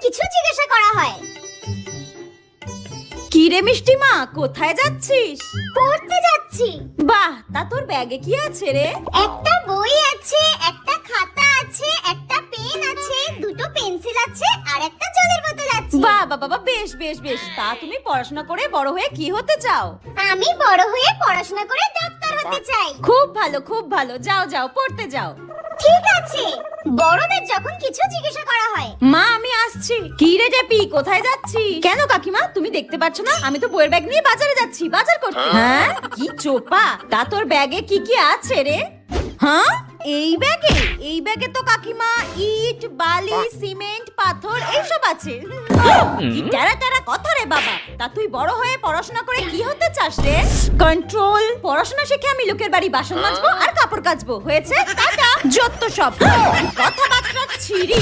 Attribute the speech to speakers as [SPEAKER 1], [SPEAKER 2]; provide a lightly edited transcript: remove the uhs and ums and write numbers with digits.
[SPEAKER 1] কিছু জিজ্ঞাসা করা হয়।
[SPEAKER 2] কি রে মিষ্টি মা, কোথায় যাচ্ছিস?
[SPEAKER 1] পড়তে যাচ্ছি।
[SPEAKER 2] বাহ, তা তোর ব্যাগে কি আছে রে?
[SPEAKER 1] একটা বই আছে, একটা খাতা আছে, একটা পেন আছে, দুটো পেন্সিল আছে আর একটা জলের বোতল আছে।
[SPEAKER 2] বাহ বাহ বাহ, বেশ বেশ বেশ। তা তুমি পড়াশোনা করে বড় হয়ে কি হতে চাও?
[SPEAKER 1] আমি বড় হয়ে পড়াশোনা করে ডাক্তার হতে চাই।
[SPEAKER 2] খুব ভালো খুব ভালো, যাও যাও পড়তে যাও।
[SPEAKER 1] ঠিক আছে, বড়দের যখন কিছু জিজ্ঞাসা করা হয়।
[SPEAKER 2] মা আমি আসছি। কি রে জেপি, কোথায় যাচ্ছি? কেন কাকিমা, তুমি দেখতে পাচ্ছ না আমি তো বইয়ের ব্যাগ নিয়ে বাজারে যাচ্ছি, বাজার করতে। হ্যাঁ, কি চোপা। তা তোর ব্যাগে কি কি আছে রে? হ্যাঁ, এই ব্যাগে তো কাকিমা ইট, বালি, সিমেন্ট, পাথর এইসব আছে। কি টেরা টেরা কথা রে বাবা। তা তুই বড় হয়ে পড়াশোনা করে কি হতে চাস রে? কন্ট্রোল। পড়াশোনা শিখে আমি লোকের বাড়ি বাসন মাজবো আর কাপড় কাচবো, হয়েছে? টাটা। যত সব কথাবার্তা ছিরি।